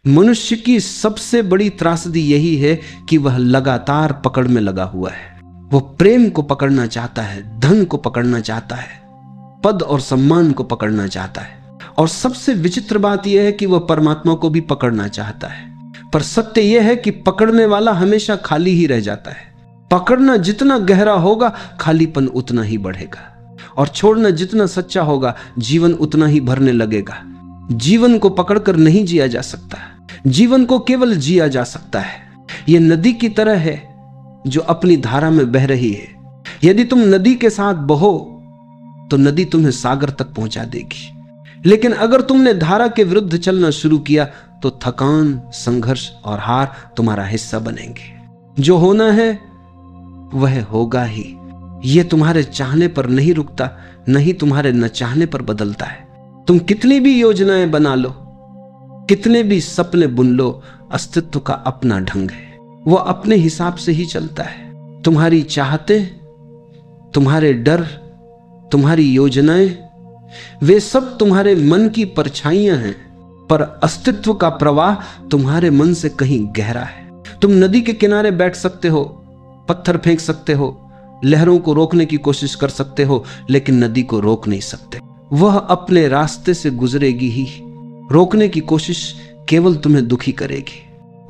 मनुष्य की सबसे बड़ी त्रासदी यही है कि वह लगातार पकड़ में लगा हुआ है। वो प्रेम को पकड़ना चाहता है, धन को पकड़ना चाहता है, पद और सम्मान को पकड़ना चाहता है, और सबसे विचित्र बात यह है कि वह परमात्मा को भी पकड़ना चाहता है। पर सत्य यह है कि पकड़ने वाला हमेशा खाली ही रह जाता है। पकड़ना जितना गहरा होगा, खालीपन उतना ही बढ़ेगा, और छोड़ना जितना सच्चा होगा, जीवन उतना ही भरने लगेगा। जीवन को पकड़कर नहीं जिया जा सकता, जीवन को केवल जिया जा सकता है। यह नदी की तरह है जो अपनी धारा में बह रही है। यदि तुम नदी के साथ बहो तो नदी तुम्हें सागर तक पहुंचा देगी, लेकिन अगर तुमने धारा के विरुद्ध चलना शुरू किया तो थकान, संघर्ष और हार तुम्हारा हिस्सा बनेंगे। जो होना है वह होगा ही। यह तुम्हारे चाहने पर नहीं रुकता, नहीं तुम्हारे न चाहने पर बदलता है। तुम कितनी भी योजनाएं बना लो, कितने भी सपने बुन लो, अस्तित्व का अपना ढंग है। वह अपने हिसाब से ही चलता है। तुम्हारी चाहते, तुम्हारे डर, तुम्हारी योजनाएं, वे सब तुम्हारे मन की परछाइयां हैं, पर अस्तित्व का प्रवाह तुम्हारे मन से कहीं गहरा है। तुम नदी के किनारे बैठ सकते हो, पत्थर फेंक सकते हो, लहरों को रोकने की कोशिश कर सकते हो, लेकिन नदी को रोक नहीं सकते। वह अपने रास्ते से गुजरेगी ही। रोकने की कोशिश केवल तुम्हें दुखी करेगी।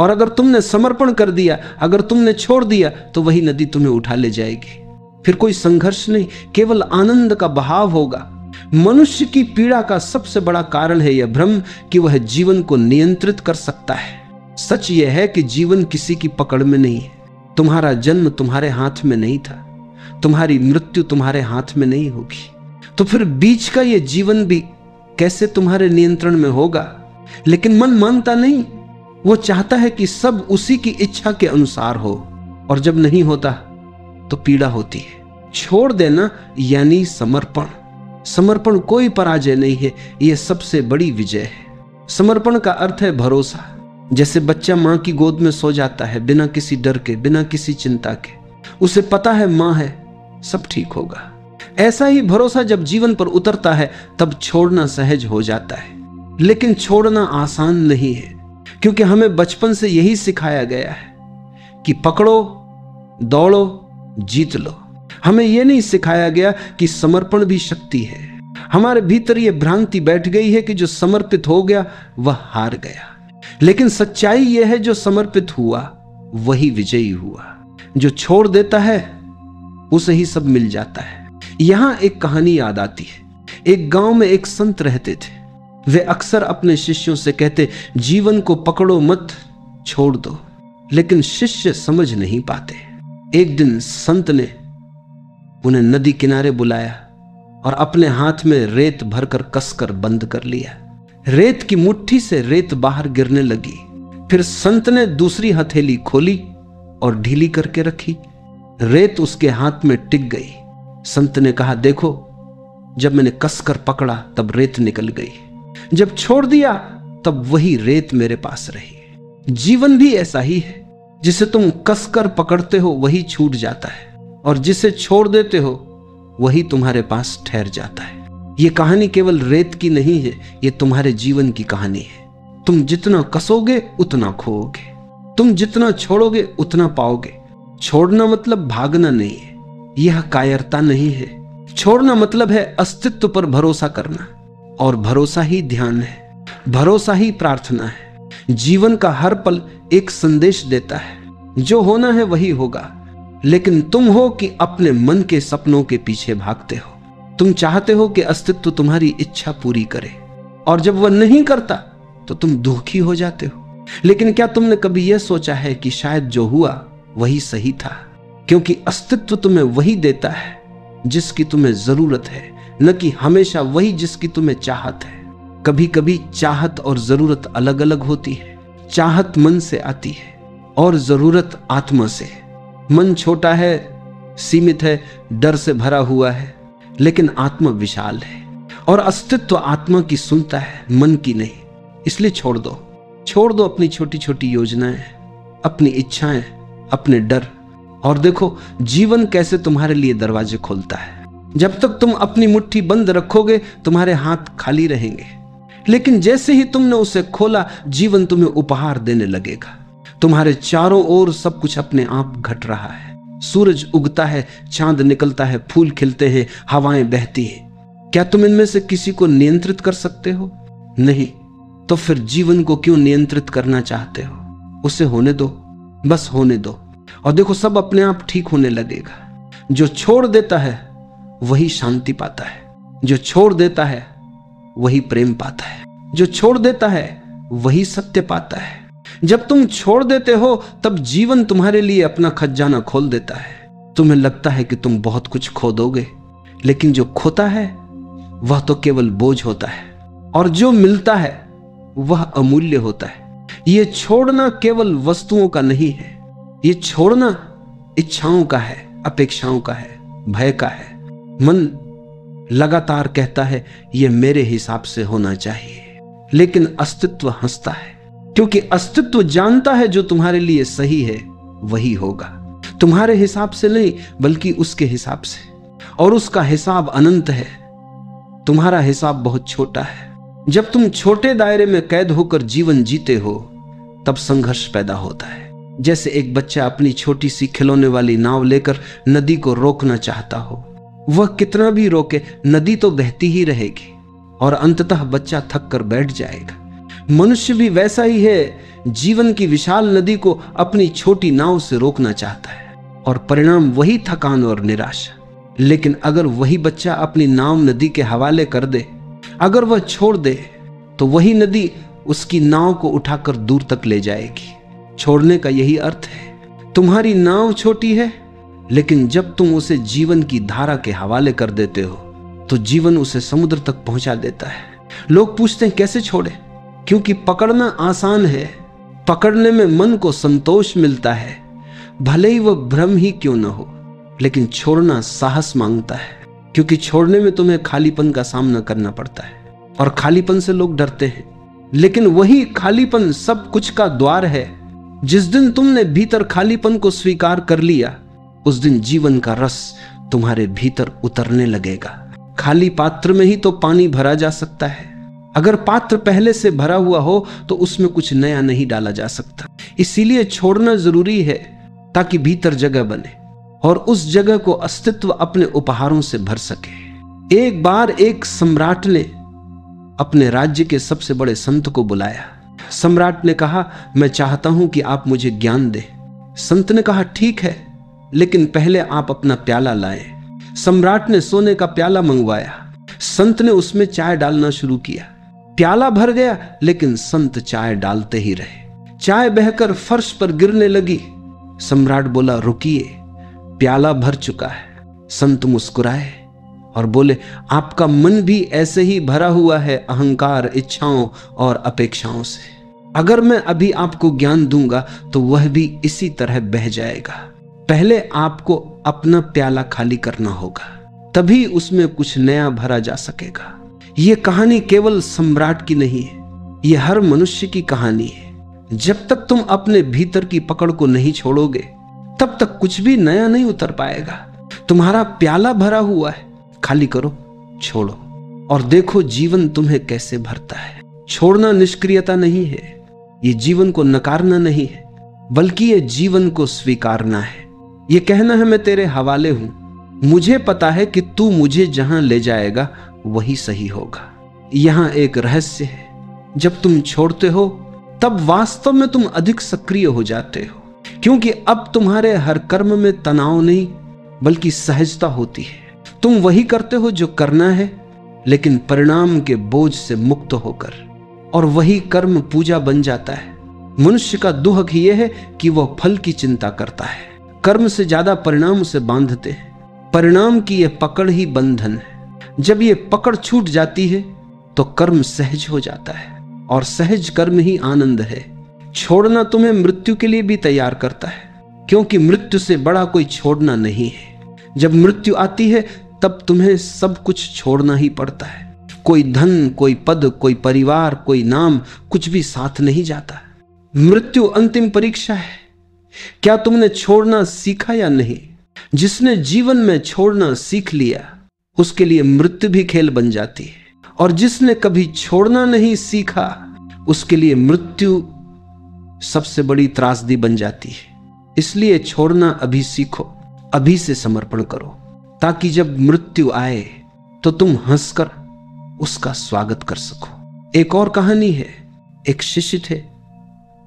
और अगर तुमने समर्पण कर दिया, अगर तुमने छोड़ दिया, तो वही नदी तुम्हें उठा ले जाएगी। फिर कोई संघर्ष नहीं, केवल आनंद का बहाव होगा। मनुष्य की पीड़ा का सबसे बड़ा कारण है यह भ्रम कि वह जीवन को नियंत्रित कर सकता है। सच यह है कि जीवन किसी की पकड़ में नहीं है। तुम्हारा जन्म तुम्हारे हाथ में नहीं था, तुम्हारी मृत्यु तुम्हारे हाथ में नहीं होगी, तो फिर बीच का यह जीवन भी कैसे तुम्हारे नियंत्रण में होगा? लेकिन मन मानता नहीं। वो चाहता है कि सब उसी की इच्छा के अनुसार हो, और जब नहीं होता तो पीड़ा होती है। छोड़ देना यानी समर्पण। समर्पण कोई पराजय नहीं है, यह सबसे बड़ी विजय है। समर्पण का अर्थ है भरोसा। जैसे बच्चा मां की गोद में सो जाता है बिना किसी डर के, बिना किसी चिंता के। उसे पता है मां है, सब ठीक होगा। ऐसा ही भरोसा जब जीवन पर उतरता है तब छोड़ना सहज हो जाता है। लेकिन छोड़ना आसान नहीं है, क्योंकि हमें बचपन से यही सिखाया गया है कि पकड़ो, दौड़ो, जीत लो। हमें यह नहीं सिखाया गया कि समर्पण भी शक्ति है। हमारे भीतर यह भ्रांति बैठ गई है कि जो समर्पित हो गया वह हार गया। लेकिन सच्चाई यह है, जो समर्पित हुआ वही विजयी हुआ। जो छोड़ देता है उसे ही सब मिल जाता है। यहां एक कहानी याद आती है। एक गांव में एक संत रहते थे। वे अक्सर अपने शिष्यों से कहते, जीवन को पकड़ो मत, छोड़ दो। लेकिन शिष्य समझ नहीं पाते। एक दिन संत ने उन्हें नदी किनारे बुलाया और अपने हाथ में रेत भरकर कसकर बंद कर लिया। रेत की मुट्ठी से रेत बाहर गिरने लगी। फिर संत ने दूसरी हथेली खोली और ढीली करके रखी। रेत उसके हाथ में टिक गई। संत ने कहा, देखो, जब मैंने कसकर पकड़ा तब रेत निकल गई, जब छोड़ दिया तब वही रेत मेरे पास रही। जीवन भी ऐसा ही है। जिसे तुम कसकर पकड़ते हो वही छूट जाता है, और जिसे छोड़ देते हो वही तुम्हारे पास ठहर जाता है। यह कहानी केवल रेत की नहीं है, यह तुम्हारे जीवन की कहानी है। तुम जितना कसोगे उतना खोओगे, तुम जितना छोड़ोगे उतना पाओगे। छोड़ना मतलब भागना नहीं है, यह कायरता नहीं है। छोड़ना मतलब है अस्तित्व पर भरोसा करना, और भरोसा ही ध्यान है, भरोसा ही प्रार्थना है। जीवन का हर पल एक संदेश देता है, जो होना है वही होगा। लेकिन तुम हो कि अपने मन के सपनों के पीछे भागते हो। तुम चाहते हो कि अस्तित्व तुम्हारी इच्छा पूरी करे, और जब वह नहीं करता तो तुम दुखी हो जाते हो। लेकिन क्या तुमने कभी यह सोचा है कि शायद जो हुआ वही सही था? क्योंकि अस्तित्व तुम्हें वही देता है जिसकी तुम्हें जरूरत है, न कि हमेशा वही जिसकी तुम्हें चाहत है। कभी कभी चाहत और जरूरत अलग अलग होती है। चाहत मन से आती है और जरूरत आत्मा से। मन छोटा है, सीमित है, डर से भरा हुआ है, लेकिन आत्मा विशाल है, और अस्तित्व आत्मा की सुनता है, मन की नहीं। इसलिए छोड़ दो अपनी छोटी छोटी योजनाएं, अपनी इच्छाएं, अपने डर, और देखो जीवन कैसे तुम्हारे लिए दरवाजे खोलता है। जब तक तुम अपनी मुट्ठी बंद रखोगे तुम्हारे हाथ खाली रहेंगे, लेकिन जैसे ही तुमने उसे खोला, जीवन तुम्हें उपहार देने लगेगा। तुम्हारे चारों ओर सब कुछ अपने आप घट रहा है। सूरज उगता है, चांद निकलता है, फूल खिलते हैं, हवाएं बहती हैं। क्या तुम इनमें से किसी को नियंत्रित कर सकते हो? नहीं। तो फिर जीवन को क्यों नियंत्रित करना चाहते हो? उसे होने दो, बस होने दो, और देखो सब अपने आप ठीक होने लगेगा। जो छोड़ देता है वही शांति पाता है, जो छोड़ देता है वही प्रेम पाता है, जो छोड़ देता है वही सत्य पाता है। जब तुम छोड़ देते हो तब जीवन तुम्हारे लिए अपना खजाना खोल देता है। तुम्हें लगता है कि तुम बहुत कुछ खो दोगे, लेकिन जो खोता है वह तो केवल बोझ होता है, और जो मिलता है वह अमूल्य होता है। ये छोड़ना केवल वस्तुओं का नहीं है, ये छोड़ना इच्छाओं का है, अपेक्षाओं का है, भय का है। मन लगातार कहता है ये मेरे हिसाब से होना चाहिए, लेकिन अस्तित्व हंसता है, क्योंकि अस्तित्व जानता है जो तुम्हारे लिए सही है वही होगा। तुम्हारे हिसाब से नहीं, बल्कि उसके हिसाब से, और उसका हिसाब अनंत है। तुम्हारा हिसाब बहुत छोटा है। जब तुम छोटे दायरे में कैद होकर जीवन जीते हो तब संघर्ष पैदा होता है। जैसे एक बच्चा अपनी छोटी सी खिलौने वाली नाव लेकर नदी को रोकना चाहता हो। वह कितना भी रोके, नदी तो बहती ही रहेगी और अंततः बच्चा थक कर बैठ जाएगा। मनुष्य भी वैसा ही है, जीवन की विशाल नदी को अपनी छोटी नाव से रोकना चाहता है, और परिणाम वही थकान और निराशा। लेकिन अगर वही बच्चा अपनी नाव नदी के हवाले कर दे, अगर वह छोड़ दे, तो वही नदी उसकी नाव को उठाकर दूर तक ले जाएगी। छोड़ने का यही अर्थ है। तुम्हारी नाव छोटी है, लेकिन जब तुम उसे जीवन की धारा के हवाले कर देते हो तो जीवन उसे समुद्र तक पहुंचा देता है। लोग पूछते हैं कैसे छोड़े? क्योंकि पकड़ना आसान है, पकड़ने में मन को संतोष मिलता है, भले ही वह भ्रम ही क्यों न हो। लेकिन छोड़ना साहस मांगता है, क्योंकि छोड़ने में तुम्हें खालीपन का सामना करना पड़ता है, और खालीपन से लोग डरते हैं। लेकिन वही खालीपन सब कुछ का द्वार है। जिस दिन तुमने भीतर खालीपन को स्वीकार कर लिया, उस दिन जीवन का रस तुम्हारे भीतर उतरने लगेगा। खाली पात्र में ही तो पानी भरा जा सकता है। अगर पात्र पहले से भरा हुआ हो तो उसमें कुछ नया नहीं डाला जा सकता। इसीलिए छोड़ना जरूरी है, ताकि भीतर जगह बने और उस जगह को अस्तित्व अपने उपहारों से भर सके। एक बार एक सम्राट ने अपने राज्य के सबसे बड़े संत को बुलाया। सम्राट ने कहा, मैं चाहता हूं कि आप मुझे ज्ञान दें। संत ने कहा, ठीक है, लेकिन पहले आप अपना प्याला लाएं। सम्राट ने सोने का प्याला मंगवाया। संत ने उसमें चाय डालना शुरू किया। प्याला भर गया, लेकिन संत चाय डालते ही रहे। चाय बहकर फर्श पर गिरने लगी। सम्राट बोला, रुकिए, प्याला भर चुका है। संत मुस्कुराए और बोले, आपका मन भी ऐसे ही भरा हुआ है अहंकार, इच्छाओं और अपेक्षाओं से। अगर मैं अभी आपको ज्ञान दूंगा तो वह भी इसी तरह बह जाएगा। पहले आपको अपना प्याला खाली करना होगा, तभी उसमें कुछ नया भरा जा सकेगा। यह कहानी केवल सम्राट की नहीं है, यह हर मनुष्य की कहानी है। जब तक तुम अपने भीतर की पकड़ को नहीं छोड़ोगे, तब तक कुछ भी नया नहीं उतर पाएगा। तुम्हारा प्याला भरा हुआ है, खाली करो, छोड़ो, और देखो जीवन तुम्हें कैसे भरता है। छोड़ना निष्क्रियता नहीं है, ये जीवन को नकारना नहीं है, बल्कि ये जीवन को स्वीकारना है। ये कहना है, मैं तेरे हवाले हूं, मुझे पता है कि तू मुझे जहां ले जाएगा वही सही होगा। यहां एक रहस्य है, जब तुम छोड़ते हो तब वास्तव में तुम अधिक सक्रिय हो जाते हो, क्योंकि अब तुम्हारे हर कर्म में तनाव नहीं बल्कि सहजता होती है। तुम वही करते हो जो करना है, लेकिन परिणाम के बोझ से मुक्त होकर, और वही कर्म पूजा बन जाता है। मनुष्य का दुख यह है कि वह फल की चिंता करता है, कर्म से ज्यादा परिणाम उसे बांधते हैं। परिणाम की यह पकड़ ही बंधन है। जब यह पकड़ छूट जाती है तो कर्म सहज हो जाता है, और सहज कर्म ही आनंद है। छोड़ना तुम्हें मृत्यु के लिए भी तैयार करता है, क्योंकि मृत्यु से बड़ा कोई छोड़ना नहीं है। जब मृत्यु आती है तब तुम्हें सब कुछ छोड़ना ही पड़ता है। कोई धन, कोई पद, कोई परिवार, कोई नाम, कुछ भी साथ नहीं जाता। मृत्यु अंतिम परीक्षा है। क्या तुमने छोड़ना सीखा या नहीं? जिसने जीवन में छोड़ना सीख लिया, उसके लिए मृत्यु भी खेल बन जाती है, और जिसने कभी छोड़ना नहीं सीखा उसके लिए मृत्यु सबसे बड़ी त्रासदी बन जाती है। इसलिए छोड़ना अभी सीखो, अभी से समर्पण करो, ताकि जब मृत्यु आए तो तुम हंसकर उसका स्वागत कर सको। एक और कहानी है। एक शिष्य थे,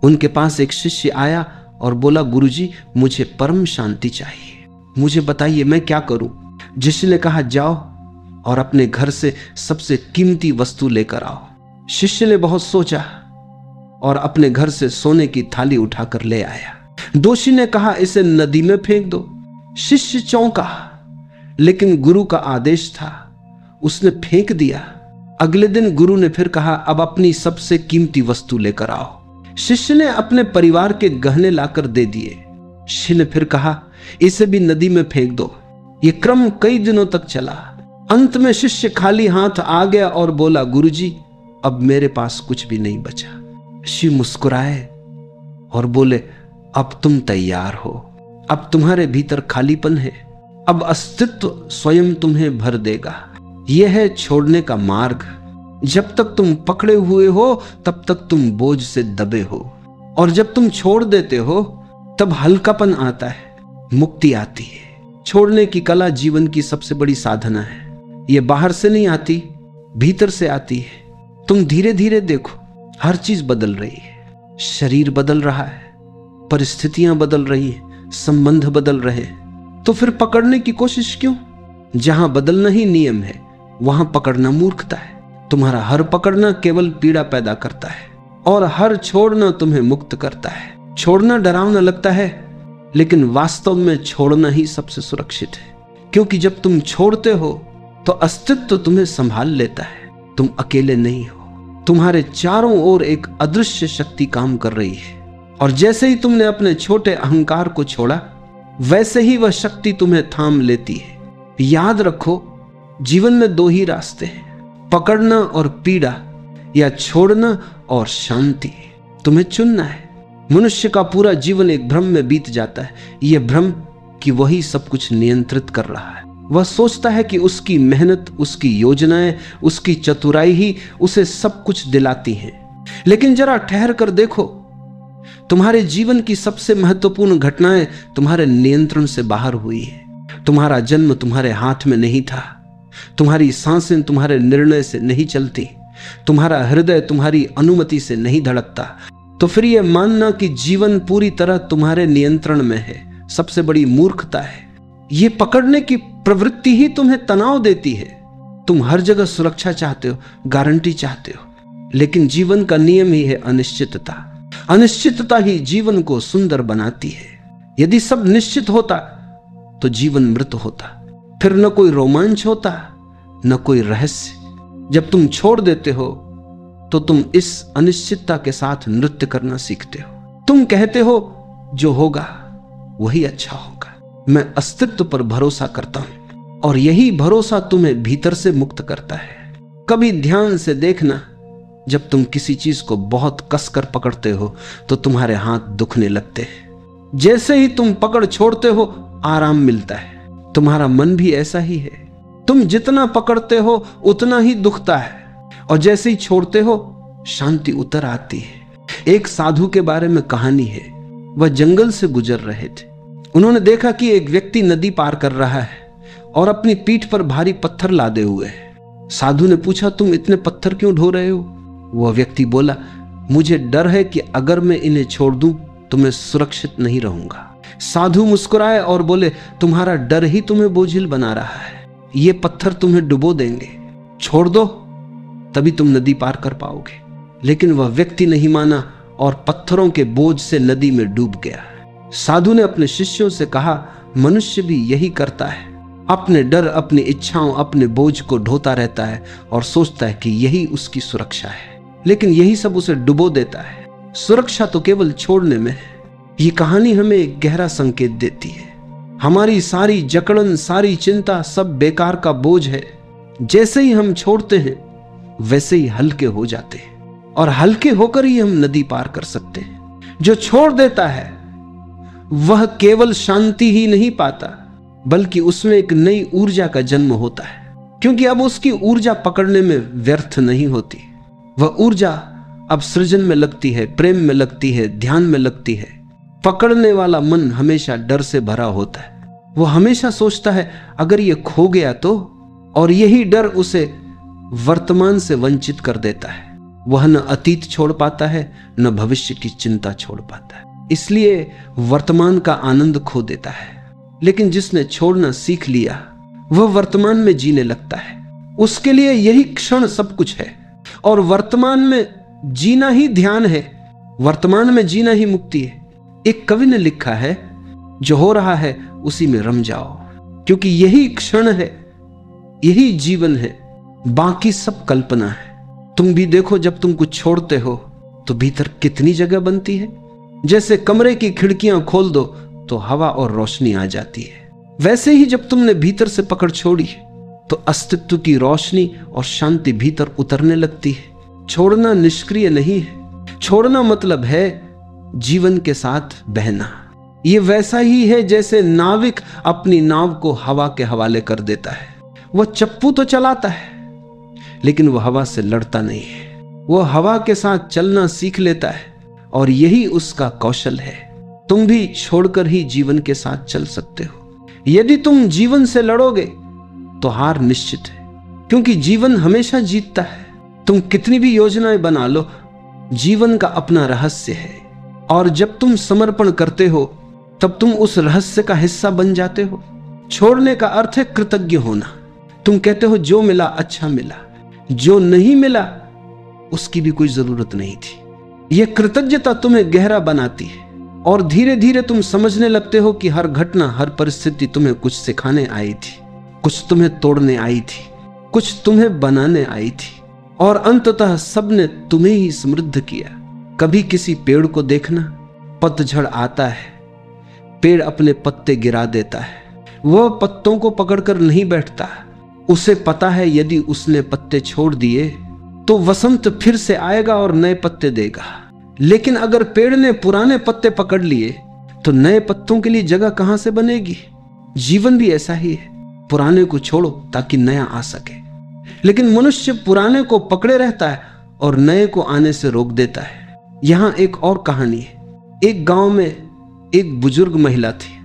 उनके पास एक शिष्य आया और बोला, गुरुजी मुझे परम शांति चाहिए, मुझे बताइए मैं क्या करूं। शिष्य ने कहा, जाओ और अपने घर से सबसे कीमती वस्तु लेकर आओ। शिष्य ने बहुत सोचा और अपने घर से सोने की थाली उठाकर ले आया। दोषी ने कहा, इसे नदी में फेंक दो। शिष्य चौंका, लेकिन गुरु का आदेश था, उसने फेंक दिया। अगले दिन गुरु ने फिर कहा, अब अपनी सबसे कीमती वस्तु लेकर आओ। शिष्य ने अपने परिवार के गहने लाकर दे दिए। शिष्य ने फिर कहा, इसे भी नदी में फेंक दो। ये क्रम कई दिनों तक चला। अंत में शिष्य खाली हाथ आ गया और बोला, गुरुजी अब मेरे पास कुछ भी नहीं बचा। शिव मुस्कुराए और बोले, अब तुम तैयार हो, अब तुम्हारे भीतर खालीपन है, अब अस्तित्व स्वयं तुम्हें भर देगा। यह है छोड़ने का मार्ग। जब तक तुम पकड़े हुए हो तब तक तुम बोझ से दबे हो, और जब तुम छोड़ देते हो तब हल्कापन आता है, मुक्ति आती है। छोड़ने की कला जीवन की सबसे बड़ी साधना है। यह बाहर से नहीं आती, भीतर से आती है। तुम धीरे धीरे देखो, हर चीज बदल रही है। शरीर बदल रहा है, परिस्थितियां बदल रही हैं, संबंध बदल रहे हैं। तो फिर पकड़ने की कोशिश क्यों? जहां बदलना ही नियम है वहां पकड़ना मूर्खता है। तुम्हारा हर पकड़ना केवल पीड़ा पैदा करता है और हर छोड़ना तुम्हें मुक्त करता है। छोड़ना डरावना लगता है, लेकिन वास्तव में छोड़ना ही सबसे सुरक्षित है, क्योंकि जब तुम छोड़ते हो तो अस्तित्व तुम्हें संभाल लेता है। तुम अकेले नहीं हो, तुम्हारे चारों ओर एक अदृश्य शक्ति काम कर रही है, और जैसे ही तुमने अपने छोटे अहंकार को छोड़ा वैसे ही वह शक्ति तुम्हें थाम लेती है। याद रखो, जीवन में दो ही रास्ते हैं, पकड़ना और पीड़ा, या छोड़ना और शांति। तुम्हें चुनना है। मनुष्य का पूरा जीवन एक भ्रम में बीत जाता है, यह भ्रम कि वही सब कुछ नियंत्रित कर रहा है। वह सोचता है कि उसकी मेहनत, उसकी योजनाएं, उसकी चतुराई ही उसे सब कुछ दिलाती हैं। लेकिन जरा ठहर कर देखो, तुम्हारे जीवन की सबसे महत्वपूर्ण घटनाएं तुम्हारे नियंत्रण से बाहर हुई है। तुम्हारा जन्म तुम्हारे हाथ में नहीं था, तुम्हारी सांसें तुम्हारे निर्णय से नहीं चलती, तुम्हारा हृदय तुम्हारी अनुमति से नहीं धड़कता। तो फिर यह मानना कि जीवन पूरी तरह तुम्हारे नियंत्रण में है सबसे बड़ी मूर्खता है। ये पकड़ने की प्रवृत्ति ही तुम्हें तनाव देती है। तुम हर जगह सुरक्षा चाहते हो, गारंटी चाहते हो, लेकिन जीवन का नियम ही है अनिश्चितता। अनिश्चितता ही जीवन को सुंदर बनाती है। यदि सब निश्चित होता तो जीवन मृत होता, फिर न कोई रोमांच होता न कोई रहस्य। जब तुम छोड़ देते हो तो तुम इस अनिश्चितता के साथ नृत्य करना सीखते हो। तुम कहते हो जो होगा वही अच्छा होगा। मैं अस्तित्व पर भरोसा करता हूं, और यही भरोसा तुम्हें भीतर से मुक्त करता है। कभी ध्यान से देखना, जब तुम किसी चीज को बहुत कसकर पकड़ते हो तो तुम्हारे हाथ दुखने लगते हैं। जैसे ही तुम पकड़ छोड़ते हो आराम मिलता है। तुम्हारा मन भी ऐसा ही है। तुम जितना पकड़ते हो उतना ही दुखता है, और जैसे ही छोड़ते हो शांति उतर आती है। एक साधु के बारे में कहानी है। वह जंगल से गुजर रहे थे। उन्होंने देखा कि एक व्यक्ति नदी पार कर रहा है और अपनी पीठ पर भारी पत्थर लादे हुए है। साधु ने पूछा, तुम इतने पत्थर क्यों ढो रहे हो? वह व्यक्ति बोला, मुझे डर है कि अगर मैं इन्हें छोड़ दूं तो मैं सुरक्षित नहीं रहूंगा। साधु मुस्कुराए और बोले, तुम्हारा डर ही तुम्हें बोझिल बना रहा है। ये पत्थर तुम्हें डुबो देंगे, छोड़ दो तभी तुम नदी पार कर पाओगे। लेकिन वह व्यक्ति नहीं माना और पत्थरों के बोझ से नदी में डूब गया। साधु ने अपने शिष्यों से कहा, मनुष्य भी यही करता है। अपने डर, अपनी इच्छाओं, अपने बोझ को ढोता रहता है और सोचता है कि यही उसकी सुरक्षा है, लेकिन यही सब उसे डुबो देता है। सुरक्षा तो केवल छोड़ने में है। ये कहानी हमें एक गहरा संकेत देती है। हमारी सारी जकड़न, सारी चिंता सब बेकार का बोझ है। जैसे ही हम छोड़ते हैं वैसे ही हल्के हो जाते हैं, और हल्के होकर ही हम नदी पार कर सकते हैं। जो छोड़ देता है वह केवल शांति ही नहीं पाता, बल्कि उसमें एक नई ऊर्जा का जन्म होता है। क्योंकि अब उसकी ऊर्जा पकड़ने में व्यर्थ नहीं होती। वह ऊर्जा अब सृजन में लगती है, प्रेम में लगती है, ध्यान में लगती है। पकड़ने वाला मन हमेशा डर से भरा होता है। वो हमेशा सोचता है अगर ये खो गया तो, और यही डर उसे वर्तमान से वंचित कर देता है। वह न अतीत छोड़ पाता है, न भविष्य की चिंता छोड़ पाता है, इसलिए वर्तमान का आनंद खो देता है। लेकिन जिसने छोड़ना सीख लिया वह वर्तमान में जीने लगता है। उसके लिए यही क्षण सब कुछ है, और वर्तमान में जीना ही ध्यान है, वर्तमान में जीना ही मुक्ति है। एक कवि ने लिखा है, जो हो रहा है उसी में रम जाओ, क्योंकि यही क्षण है, यही जीवन है, बाकी सब कल्पना है। तुम भी देखो, जब तुम कुछ छोड़ते हो तो भीतर कितनी जगह बनती है। जैसे कमरे की खिड़कियां खोल दो तो हवा और रोशनी आ जाती है, वैसे ही जब तुमने भीतर से पकड़ छोड़ी तो अस्तित्व की रोशनी और शांति भीतर उतरने लगती है। छोड़ना निष्क्रिय नहीं है, छोड़ना मतलब है जीवन के साथ बहना। ये वैसा ही है जैसे नाविक अपनी नाव को हवा के हवाले कर देता है। वह चप्पू तो चलाता है, लेकिन वह हवा से लड़ता नहीं है। वह हवा के साथ चलना सीख लेता है, और यही उसका कौशल है। तुम भी छोड़कर ही जीवन के साथ चल सकते हो। यदि तुम जीवन से लड़ोगे तो हार निश्चित है, क्योंकि जीवन हमेशा जीतता है। तुम कितनी भी योजनाएं बना लो, जीवन का अपना रहस्य है, और जब तुम समर्पण करते हो तब तुम उस रहस्य का हिस्सा बन जाते हो। छोड़ने का अर्थ है कृतज्ञ होना। तुम कहते हो जो मिला अच्छा मिला, जो नहीं मिला उसकी भी कोई जरूरत नहीं थी। यह कृतज्ञता तुम्हें गहरा बनाती है, और धीरे धीरे तुम समझने लगते हो कि हर घटना, हर परिस्थिति तुम्हें कुछ सिखाने आई थी, कुछ तुम्हें तोड़ने आई थी, कुछ तुम्हें बनाने आई थी, और अंततः सबने तुम्हें ही समृद्ध किया। कभी किसी पेड़ को देखना, पतझड़ आता है, पेड़ अपने पत्ते गिरा देता है। वह पत्तों को पकड़कर नहीं बैठता, उसे पता है यदि उसने पत्ते छोड़ दिए तो वसंत फिर से आएगा और नए पत्ते देगा। लेकिन अगर पेड़ ने पुराने पत्ते पकड़ लिए तो नए पत्तों के लिए जगह कहां से बनेगी। जीवन भी ऐसा ही है, पुराने को छोड़ो ताकि नया आ सके। लेकिन मनुष्य पुराने को पकड़े रहता है और नए को आने से रोक देता है। यहां एक और कहानी है। एक गांव में एक बुजुर्ग महिला थी।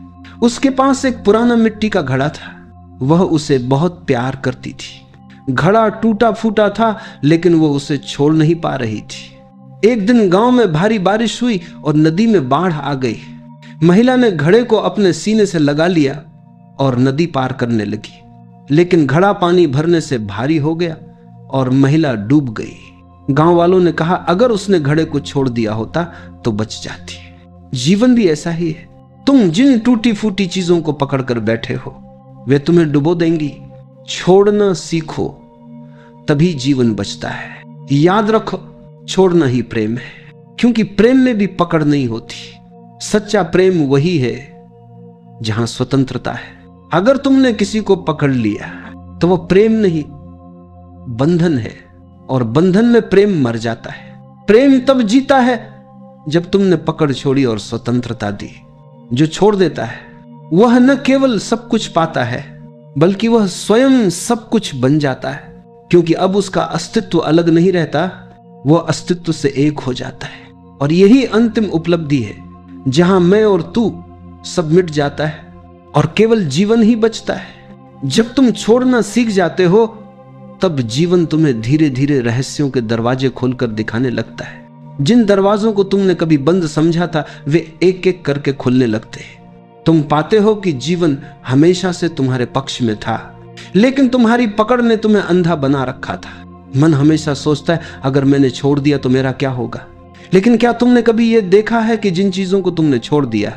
उसके पास एक पुराना मिट्टी का घड़ा था। वह उसे बहुत प्यार करती थी। घड़ा टूटा फूटा था, लेकिन वो उसे छोड़ नहीं पा रही थी। एक दिन गांव में भारी बारिश हुई और नदी में बाढ़ आ गई। महिला ने घड़े को अपने सीने से लगा लिया और नदी पार करने लगी, लेकिन घड़ा पानी भरने से भारी हो गया और महिला डूब गई। गांव वालों ने कहा अगर उसने घड़े को छोड़ दिया होता तो बच जाती। जीवन भी ऐसा ही है। तुम जिन टूटी फूटी चीजों को पकड़कर बैठे हो वे तुम्हें डुबो देंगी। छोड़ना सीखो, तभी जीवन बचता है। याद रखो, छोड़ना ही प्रेम है, क्योंकि प्रेम में भी पकड़ नहीं होती। सच्चा प्रेम वही है जहां स्वतंत्रता है। अगर तुमने किसी को पकड़ लिया तो वह प्रेम नहीं, बंधन है, और बंधन में प्रेम मर जाता है। प्रेम तब जीता है जब तुमने पकड़ छोड़ी और स्वतंत्रता दी। जो छोड़ देता है वह न केवल सब कुछ पाता है, बल्कि वह स्वयं सब कुछ बन जाता है, क्योंकि अब उसका अस्तित्व अलग नहीं रहता, वह अस्तित्व से एक हो जाता है। और यही अंतिम उपलब्धि है जहां मैं और तू सब मिट जाता है और केवल जीवन ही बचता है। जब तुम छोड़ना सीख जाते हो तब जीवन तुम्हें धीरे धीरे रहस्यों के दरवाजे खोलकर दिखाने लगता है। जिन दरवाजों को तुमने कभी बंद समझा था वे एक एक करके खुलने लगते हैं। तुम पाते हो कि जीवन हमेशा से तुम्हारे पक्ष में था, लेकिन तुम्हारी पकड़ ने तुम्हें अंधा बना रखा था। मन हमेशा सोचता है अगर मैंने छोड़ दिया तो मेरा क्या होगा। लेकिन क्या तुमने कभी यह देखा है कि जिन चीजों को तुमने छोड़ दिया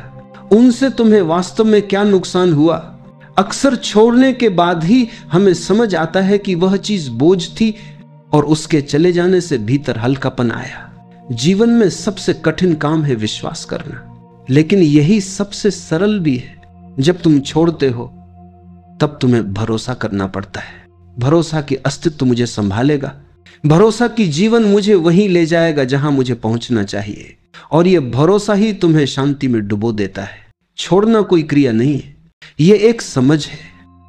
उनसे तुम्हें वास्तव में क्या नुकसान हुआ? अक्सर छोड़ने के बाद ही हमें समझ आता है कि वह चीज बोझ थी और उसके चले जाने से भीतर हल्कापन आया। जीवन में सबसे कठिन काम है विश्वास करना, लेकिन यही सबसे सरल भी है। जब तुम छोड़ते हो तब तुम्हें भरोसा करना पड़ता है। भरोसा कि अस्तित्व मुझे संभालेगा, भरोसा कि जीवन मुझे वहीं ले जाएगा जहां मुझे पहुंचना चाहिए, और यह भरोसा ही तुम्हें शांति में डुबो देता है। छोड़ना कोई क्रिया नहीं है, यह एक समझ है।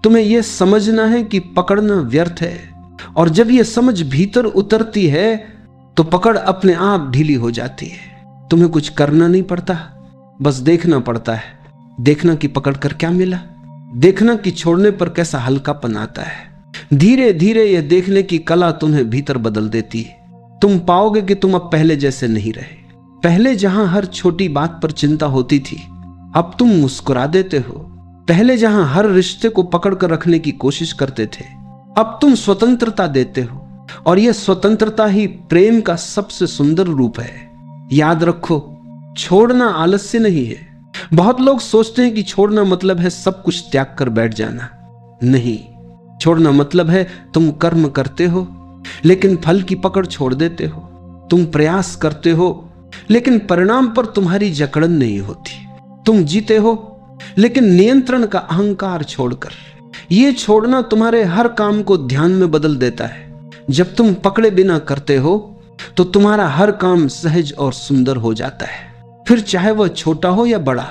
तुम्हें यह समझना है कि पकड़ना व्यर्थ है, और जब यह समझ भीतर उतरती है तो पकड़ अपने आप ढीली हो जाती है। तुम्हें कुछ करना नहीं पड़ता, बस देखना पड़ता है। देखना कि पकड़ कर क्या मिला, देखना कि छोड़ने पर कैसा हल्कापन आता है। धीरे धीरे यह देखने की कला तुम्हें भीतर बदल देती है। तुम पाओगे कि तुम अब पहले जैसे नहीं रहे। पहले जहां हर छोटी बात पर चिंता होती थी, अब तुम मुस्कुरा देते हो। पहले जहां हर रिश्ते को पकड़ कर रखने की कोशिश करते थे, अब तुम स्वतंत्रता देते हो, और यह स्वतंत्रता ही प्रेम का सबसे सुंदर रूप है। याद रखो, छोड़ना आलस्य नहीं है। बहुत लोग सोचते हैं कि छोड़ना मतलब है सब कुछ त्याग कर बैठ जाना। नहीं, छोड़ना मतलब है तुम कर्म करते हो लेकिन फल की पकड़ छोड़ देते हो। तुम प्रयास करते हो लेकिन परिणाम पर तुम्हारी जकड़न नहीं होती। तुम जीते हो लेकिन नियंत्रण का अहंकार छोड़कर। यह छोड़ना तुम्हारे हर काम को ध्यान में बदल देता है। जब तुम पकड़े बिना करते हो तो तुम्हारा हर काम सहज और सुंदर हो जाता है। फिर चाहे वह छोटा हो या बड़ा,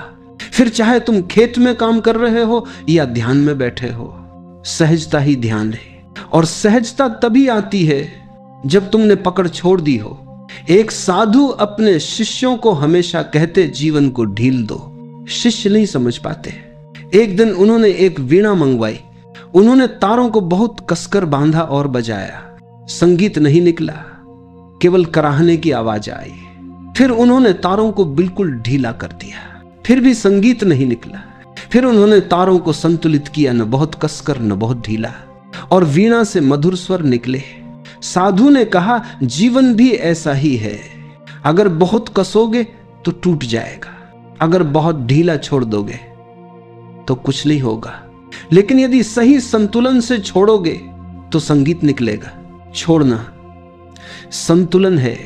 फिर चाहे तुम खेत में काम कर रहे हो या ध्यान में बैठे हो, सहजता ही ध्यान है। और सहजता तभी आती है जब तुमने पकड़ छोड़ दी हो। एक साधु अपने शिष्यों को हमेशा कहते, जीवन को ढील दो। शिष्य नहीं समझ पाते। एक दिन उन्होंने एक वीणा मंगवाई। उन्होंने तारों को बहुत कसकर बांधा और बजाया। संगीत नहीं निकला, केवल कराहने की आवाज आई। फिर उन्होंने तारों को बिल्कुल ढीला कर दिया, फिर भी संगीत नहीं निकला। फिर उन्होंने तारों को संतुलित किया, न बहुत कसकर न बहुत ढीला, और वीणा से मधुर स्वर निकले। साधु ने कहा, जीवन भी ऐसा ही है। अगर बहुत कसोगे तो टूट जाएगा, अगर बहुत ढीला छोड़ दोगे तो कुछ नहीं होगा। लेकिन यदि सही संतुलन से छोड़ोगे तो संगीत निकलेगा। छोड़ना संतुलन है।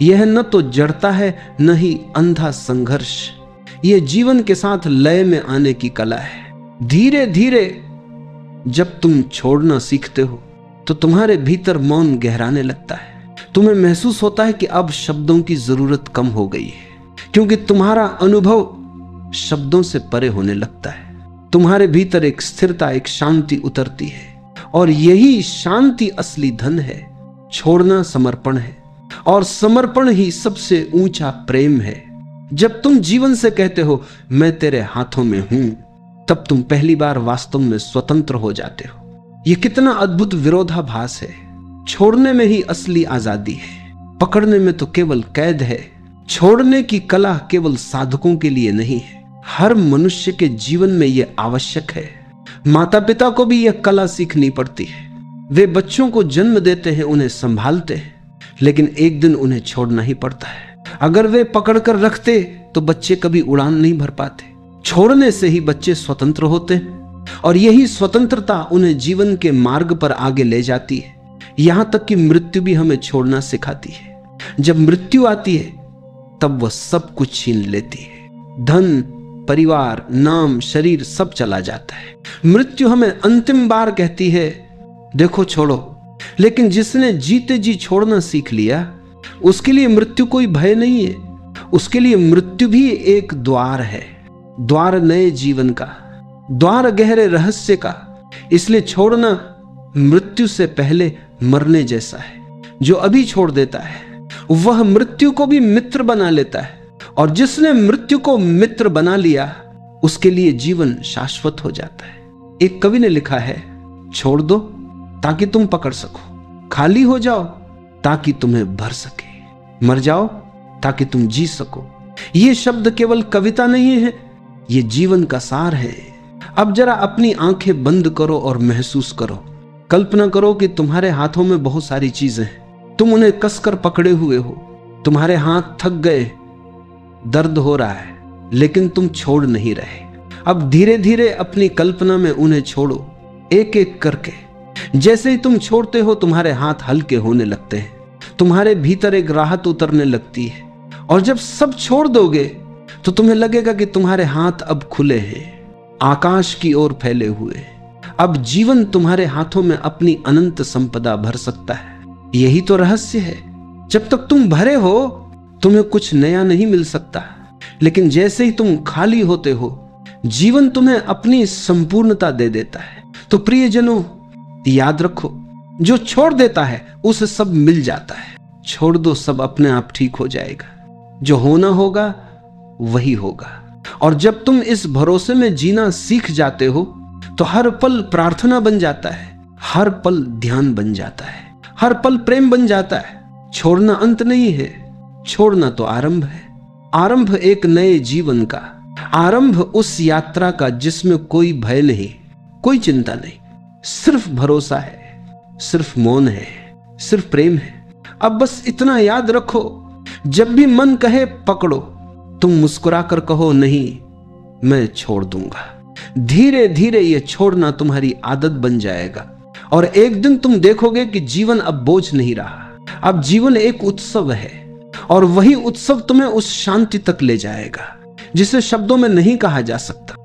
यह न तो जड़ता है न ही अंधा संघर्ष। यह जीवन के साथ लय में आने की कला है। धीरे धीरे जब तुम छोड़ना सीखते हो तो तुम्हारे भीतर मौन गहराने लगता है। तुम्हें महसूस होता है कि अब शब्दों की जरूरत कम हो गई है, क्योंकि तुम्हारा अनुभव शब्दों से परे होने लगता है। तुम्हारे भीतर एक स्थिरता, एक शांति उतरती है, और यही शांति असली धन है। छोड़ना समर्पण है, और समर्पण ही सबसे ऊंचा प्रेम है। जब तुम जीवन से कहते हो, मैं तेरे हाथों में हूं, तब तुम पहली बार वास्तव में स्वतंत्र हो जाते हो। यह कितना अद्भुत विरोधाभास है। छोड़ने में ही असली आजादी है, पकड़ने में तो केवल कैद है। छोड़ने की कला केवल साधकों के लिए नहीं है, हर मनुष्य के जीवन में यह आवश्यक है। माता पिता को भी यह कला सीखनी पड़ती है। वे बच्चों को जन्म देते हैं, उन्हें संभालते हैं, लेकिन एक दिन उन्हें छोड़ना ही पड़ता है। अगर वे पकड़कर रखते तो बच्चे कभी उड़ान नहीं भर पाते। छोड़ने से ही बच्चे स्वतंत्र होते हैं, और यही स्वतंत्रता उन्हें जीवन के मार्ग पर आगे ले जाती है। यहां तक कि मृत्यु भी हमें छोड़ना सिखाती है। जब मृत्यु आती है तब वह सब कुछ छीन लेती है। धन, परिवार, नाम, शरीर सब चला जाता है। मृत्यु हमें अंतिम बार कहती है, देखो छोड़ो। लेकिन जिसने जीते जी छोड़ना सीख लिया, उसके लिए मृत्यु कोई भय नहीं है। उसके लिए मृत्यु भी एक द्वार है, द्वार नए जीवन का, द्वार गहरे रहस्य का। इसलिए छोड़ना मृत्यु से पहले मरने जैसा है। जो अभी छोड़ देता है वह मृत्यु को भी मित्र बना लेता है, और जिसने मृत्यु को मित्र बना लिया उसके लिए जीवन शाश्वत हो जाता है। एक कवि ने लिखा है, छोड़ दो ताकि तुम पकड़ सको, खाली हो जाओ ताकि तुम्हें भर सके, मर जाओ ताकि तुम जी सको। ये शब्द केवल कविता नहीं है, ये जीवन का सार है। अब जरा अपनी आंखें बंद करो और महसूस करो। कल्पना करो कि तुम्हारे हाथों में बहुत सारी चीजें हैं, तुम उन्हें कसकर पकड़े हुए हो। तुम्हारे हाथ थक गए, दर्द हो रहा है, लेकिन तुम छोड़ नहीं रहे। अब धीरे धीरे अपनी कल्पना में उन्हें छोड़ो, एक एक करके। जैसे ही तुम छोड़ते हो तुम्हारे हाथ हल्के होने लगते हैं, तुम्हारे भीतर एक राहत उतरने लगती है। और जब सब छोड़ दोगे तो तुम्हें लगेगा कि तुम्हारे हाथ अब खुले हैं, आकाश की ओर फैले हुए। अब जीवन तुम्हारे हाथों में अपनी अनंत संपदा भर सकता है। यही तो रहस्य है। जब तक तुम भरे हो तुम्हें कुछ नया नहीं मिल सकता, लेकिन जैसे ही तुम खाली होते हो जीवन तुम्हें अपनी संपूर्णता दे देता है। तो प्रियजनों, याद रखो, जो छोड़ देता है उसे सब मिल जाता है। छोड़ दो, सब अपने आप ठीक हो जाएगा। जो होना होगा वही होगा। और जब तुम इस भरोसे में जीना सीख जाते हो तो हर पल प्रार्थना बन जाता है, हर पल ध्यान बन जाता है, हर पल प्रेम बन जाता है। छोड़ना अंत नहीं है, छोड़ना तो आरंभ है। आरंभ एक नए जीवन का, आरंभ उस यात्रा का जिसमें कोई भय नहीं, कोई चिंता नहीं, सिर्फ भरोसा है, सिर्फ मौन है, सिर्फ प्रेम है। अब बस इतना याद रखो, जब भी मन कहे पकड़ो, तुम मुस्कुराकर कहो नहीं, मैं छोड़ दूंगा। धीरे धीरे ये छोड़ना तुम्हारी आदत बन जाएगा और एक दिन तुम देखोगे कि जीवन अब बोझ नहीं रहा, अब जीवन एक उत्सव है। और वही उत्सव तुम्हें उस शांति तक ले जाएगा जिसे शब्दों में नहीं कहा जा सकता।